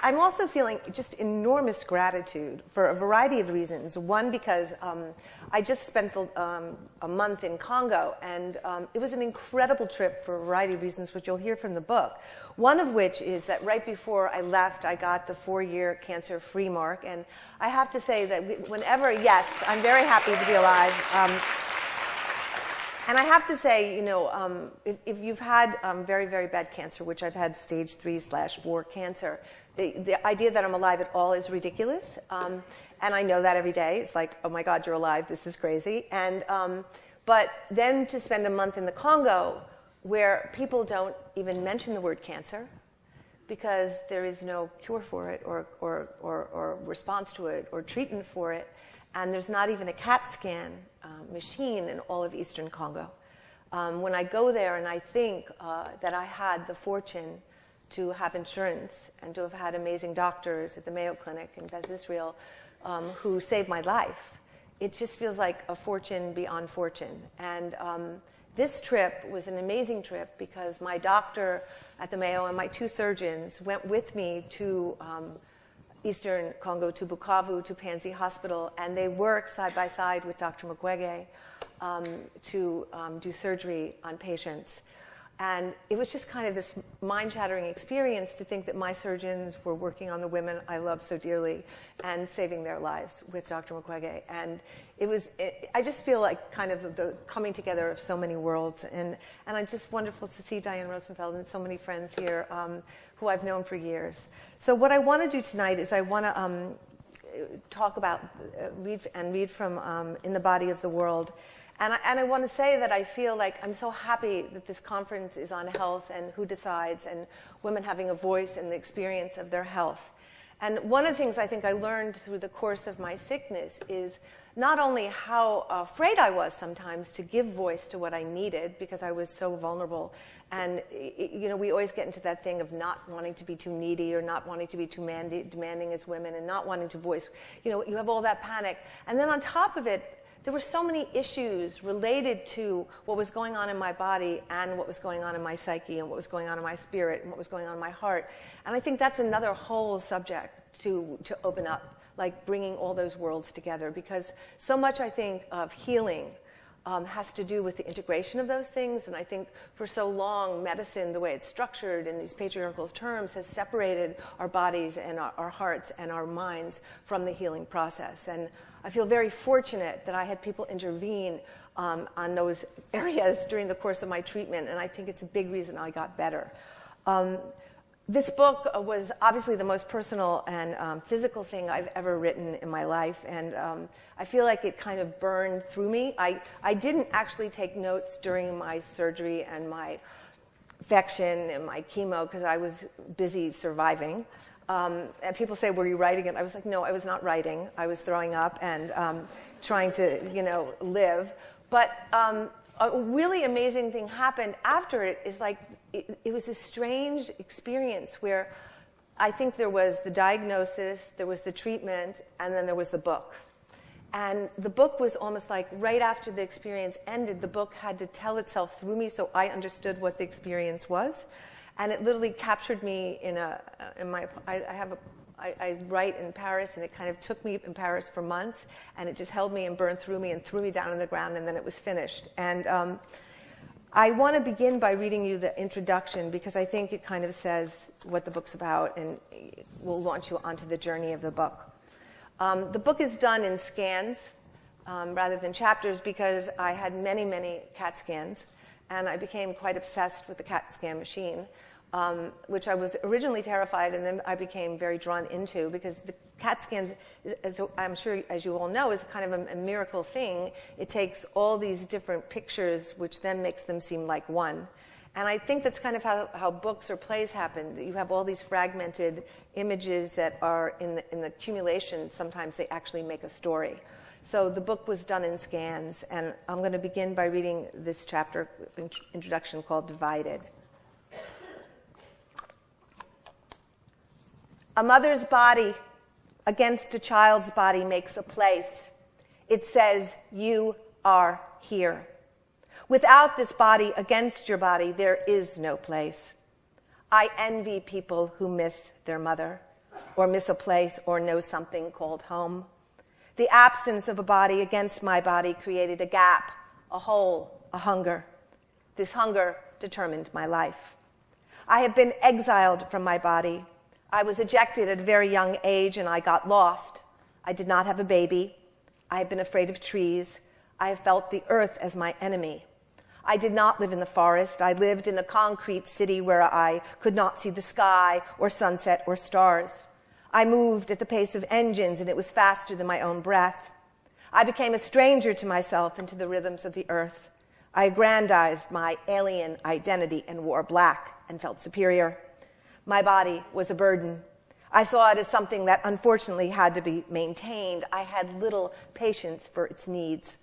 I'm also feeling just enormous gratitude for a variety of reasons. One, because I just spent a month in Congo, and it was an incredible trip for a variety of reasons, which you'll hear from the book. One of which is that right before I left, I got the 4-year cancer-free mark. And I have to say that yes, I'm very happy to be alive. And I have to say, if you've had very, very bad cancer, which I've had stage 3/4 cancer, the idea that I'm alive at all is ridiculous. And I know that every day. It's like, oh my God, you're alive. This is crazy. And but then to spend a month in the Congo, where people don't even mention the word cancer, because there is no cure for it or response to it or treatment for it. And there's not even a CAT scan machine in all of Eastern Congo. When I go there and I think that I had the fortune to have insurance and to have had amazing doctors at the Mayo Clinic in Beth Israel who saved my life, it just feels like a fortune beyond fortune. And this trip was an amazing trip because my doctor at the Mayo and my 2 surgeons went with me to Eastern Congo, to Bukavu, to Panzi Hospital, and they worked side by side with Dr. Mukwege to do surgery on patients. And it was just kind of this mind-shattering experience to think that my surgeons were working on the women I love so dearly and saving their lives with Dr. Mukwege. And I just feel like kind of the coming together of so many worlds. And it's just wonderful to see Diane Rosenfeld and so many friends here who I've known for years. So what I want to do tonight is I want to talk about, read from In the Body of the World. And I want to say that I feel like I'm so happy that this conference is on health and who decides and women having a voice in the experience of their health. And one of the things I think I learned through the course of my sickness is not only how afraid I was sometimes to give voice to what I needed because I was so vulnerable. And we always get into that thing of not wanting to be too needy or not wanting to be too demanding as women and not wanting to voice. You have all that panic. And then on top of it, there were so many issues related to what was going on in my body and what was going on in my psyche and what was going on in my spirit and what was going on in my heart. And I think that's another whole subject to open up, like bringing all those worlds together. Because so much, I think, of healing has to do with the integration of those things. And I think for so long, medicine, the way it's structured in these patriarchal terms, has separated our bodies and our hearts and our minds from the healing process. And I feel very fortunate that I had people intervene on those areas during the course of my treatment, and I think it's a big reason I got better. This book was obviously the most personal and physical thing I've ever written in my life, and I feel like it kind of burned through me. I didn't actually take notes during my surgery and my infection and my chemo because I was busy surviving. And people say, were you writing it? I was like, no, I was not writing. I was throwing up and trying to, live. But a really amazing thing happened after it is like, it was this strange experience where I think there was the diagnosis, there was the treatment, and then there was the book. And the book was almost like right after the experience ended, the book had to tell itself through me so I understood what the experience was. And it literally captured me I write in Paris, and it kind of took me in Paris for months, and it just held me and burned through me and threw me down on the ground, and then it was finished. And I want to begin by reading you the introduction because I think it kind of says what the book's about and will launch you onto the journey of the book. The book is done in scans rather than chapters because I had many, many CAT scans. And I became quite obsessed with the CAT scan machine, which I was originally terrified, and then I became very drawn into because the CAT scans, as I'm sure as you all know, is kind of a miracle thing. It takes all these different pictures, which then makes them seem like one. And I think that's kind of how books or plays happen. You have all these fragmented images that are in the accumulation. Sometimes they actually make a story. So the book was done in scans, and I'm going to begin by reading this chapter, introduction called Divided. A mother's body against a child's body makes a place. It says, you are here. Without this body against your body, there is no place. I envy people who miss their mother. or miss a place or know something called home. The absence of a body against my body created a gap, a hole, a hunger. This hunger determined my life. I have been exiled from my body. I was ejected at a very young age and I got lost. I did not have a baby. I have been afraid of trees. I have felt the earth as my enemy. I did not live in the forest. I lived in the concrete city where I could not see the sky or sunset or stars. I moved at the pace of engines and it was faster than my own breath. I became a stranger to myself and to the rhythms of the earth. I aggrandized my alien identity and wore black and felt superior. My body was a burden. I saw it as something that unfortunately had to be maintained. I had little patience for its needs.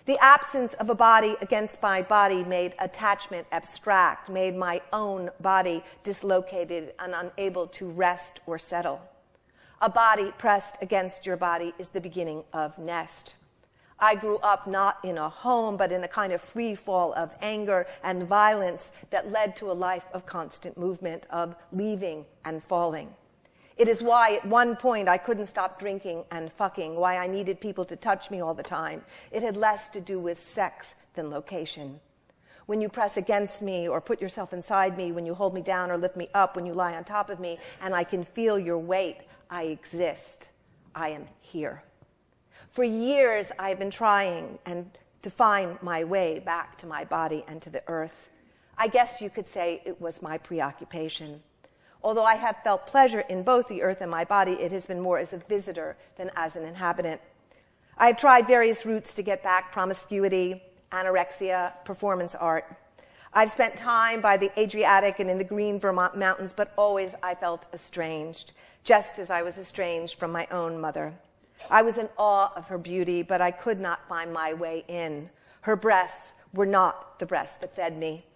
The absence of a body against my body made attachment abstract, made my own body dislocated and unable to rest or settle. A body pressed against your body is the beginning of nest. I grew up not in a home, but in a kind of free fall of anger and violence that led to a life of constant movement, of leaving and falling. It is why at one point I couldn't stop drinking and fucking, why I needed people to touch me all the time. It had less to do with sex than location. When you press against me or put yourself inside me, when you hold me down or lift me up, when you lie on top of me, and I can feel your weight, I exist. I am here. For years I have been trying to find my way back to my body and to the earth. I guess you could say it was my preoccupation. Although I have felt pleasure in both the earth and my body, it has been more as a visitor than as an inhabitant. I have tried various routes to get back: promiscuity, anorexia, performance art. I've spent time by the Adriatic and in the green Vermont mountains, but always I felt estranged, just as I was estranged from my own mother. I was in awe of her beauty, but I could not find my way in. Her breasts were not the breasts that fed me.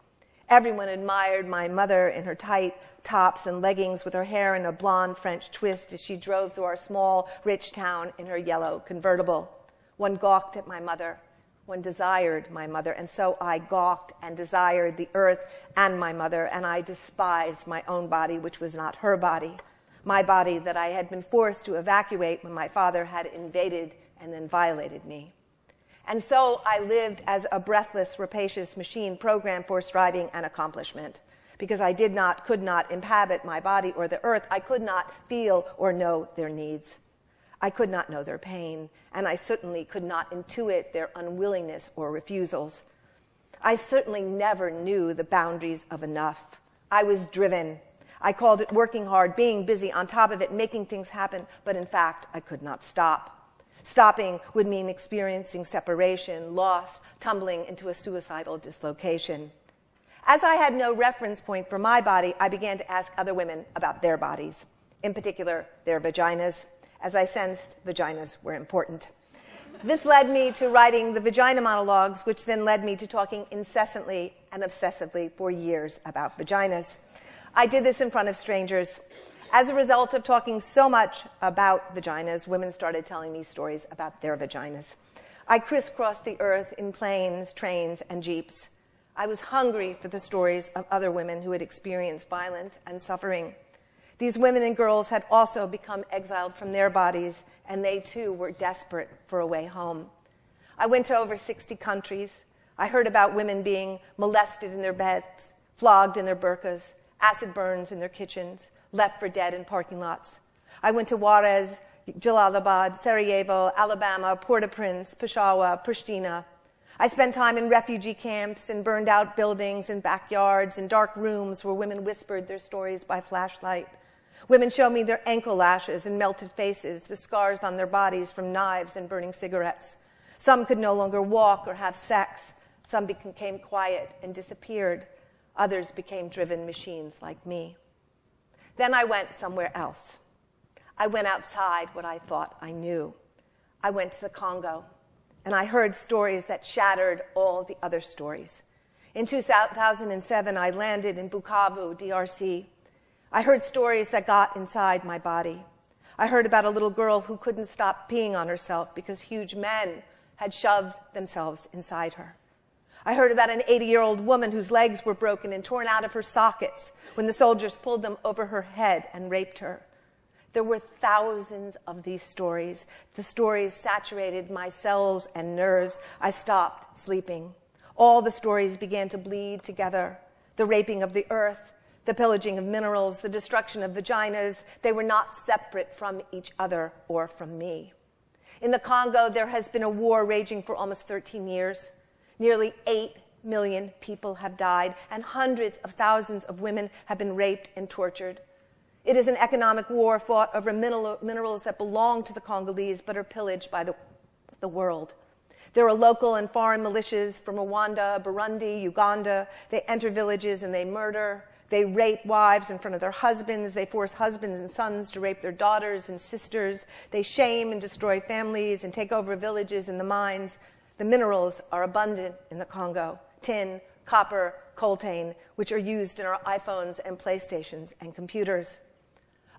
Everyone admired my mother in her tight tops and leggings with her hair in a blonde French twist as she drove through our small, rich town in her yellow convertible. One gawked at my mother. One desired my mother. And so I gawked and desired the earth and my mother, and I despised my own body, which was not her body. My body that I had been forced to evacuate when my father had invaded and then violated me. And so I lived as a breathless, rapacious machine programmed for striving and accomplishment. Because I could not inhabit my body or the earth, I could not feel or know their needs. I could not know their pain, and I certainly could not intuit their unwillingness or refusals. I certainly never knew the boundaries of enough. I was driven. I called it working hard, being busy, on top of it, making things happen, but in fact, I could not stop. Stopping would mean experiencing separation, loss, tumbling into a suicidal dislocation. As I had no reference point for my body, I began to ask other women about their bodies, in particular, their vaginas, as I sensed vaginas were important. This led me to writing the vagina monologues, which then led me to talking incessantly and obsessively for years about vaginas. I did this in front of strangers. As a result of talking so much about vaginas, women started telling me stories about their vaginas. I crisscrossed the earth in planes, trains, and jeeps. I was hungry for the stories of other women who had experienced violence and suffering. These women and girls had also become exiled from their bodies, and they too were desperate for a way home. I went to over 60 countries. I heard about women being molested in their beds, flogged in their burqas, acid burns in their kitchens, left for dead in parking lots. I went to Juarez, Jalalabad, Sarajevo, Alabama, Port-au-Prince, Peshawar, Pristina. I spent time in refugee camps, in burned-out buildings, in backyards, in dark rooms where women whispered their stories by flashlight. Women showed me their ankle lashes and melted faces, the scars on their bodies from knives and burning cigarettes. Some could no longer walk or have sex. Some became quiet and disappeared. Others became driven machines like me. Then I went somewhere else. I went outside what I thought I knew. I went to the Congo, and I heard stories that shattered all the other stories. In 2007, I landed in Bukavu, DRC. I heard stories that got inside my body. I heard about a little girl who couldn't stop peeing on herself because huge men had shoved themselves inside her. I heard about an 80-year-old woman whose legs were broken and torn out of her sockets when the soldiers pulled them over her head and raped her. There were thousands of these stories. The stories saturated my cells and nerves. I stopped sleeping. All the stories began to bleed together. The raping of the earth, the pillaging of minerals, the destruction of vaginas, they were not separate from each other or from me. In the Congo, there has been a war raging for almost 13 years. Nearly 8 million people have died, and hundreds of thousands of women have been raped and tortured. It is an economic war fought over minerals that belong to the Congolese but are pillaged by the world. There are local and foreign militias from Rwanda, Burundi, Uganda. They enter villages and they murder. They rape wives in front of their husbands. They force husbands and sons to rape their daughters and sisters. They shame and destroy families and take over villages and the mines. The minerals are abundant in the Congo: tin, copper, coltan, which are used in our iPhones and PlayStations and computers.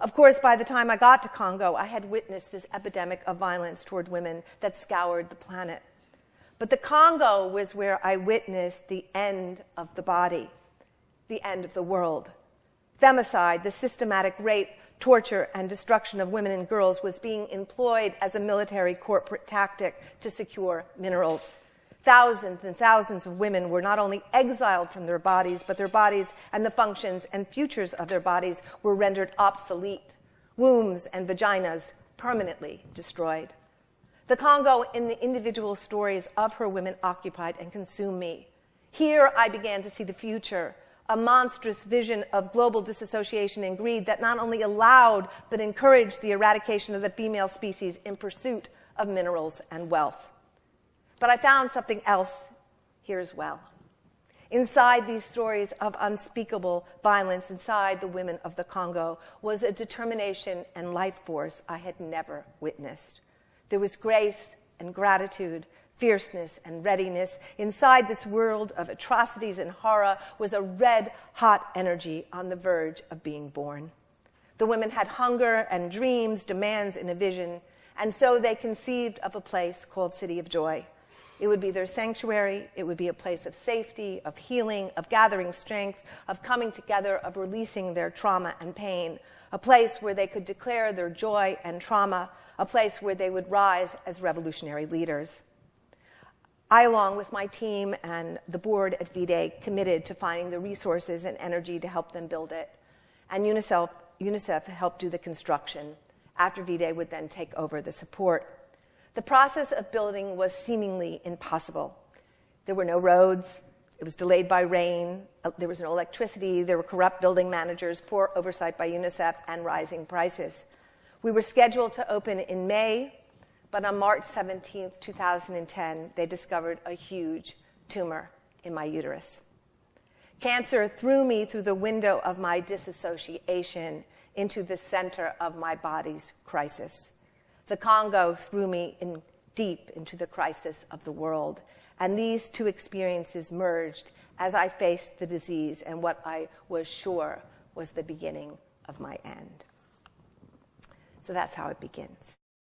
Of course, by the time I got to Congo, I had witnessed this epidemic of violence toward women that scoured the planet. But the Congo was where I witnessed the end of the body, the end of the world. Femicide, the systematic rape, torture, and destruction of women and girls, was being employed as a military corporate tactic to secure minerals. Thousands and thousands of women were not only exiled from their bodies, but their bodies and the functions and futures of their bodies were rendered obsolete. Wombs and vaginas permanently destroyed. The Congo and the individual stories of her women occupied and consumed me. Here I began to see the future, a monstrous vision of global disassociation and greed that not only allowed but encouraged the eradication of the female species in pursuit of minerals and wealth. But I found something else here as well. Inside these stories of unspeakable violence, inside the women of the Congo, was a determination and life force I had never witnessed. There was grace and gratitude, fierceness and readiness. Inside this world of atrocities and horror was a red-hot energy on the verge of being born. The women had hunger and dreams, demands and a vision, and so they conceived of a place called City of Joy. It would be their sanctuary. It would be a place of safety, of healing, of gathering strength, of coming together, of releasing their trauma and pain, a place where they could declare their joy and trauma, a place where they would rise as revolutionary leaders. I, along with my team and the board at V-Day, committed to finding the resources and energy to help them build it. And UNICEF helped do the construction. After V-Day would then take over the support. The process of building was seemingly impossible. There were no roads. It was delayed by rain. There was no electricity. There were corrupt building managers, poor oversight by UNICEF, and rising prices. We were scheduled to open in May, but on March 17, 2010, they discovered a huge tumor in my uterus. Cancer threw me through the window of my disassociation into the center of my body's crisis. The Congo threw me deep into the crisis of the world, and these two experiences merged as I faced the disease and what I was sure was the beginning of my end. So that's how it begins.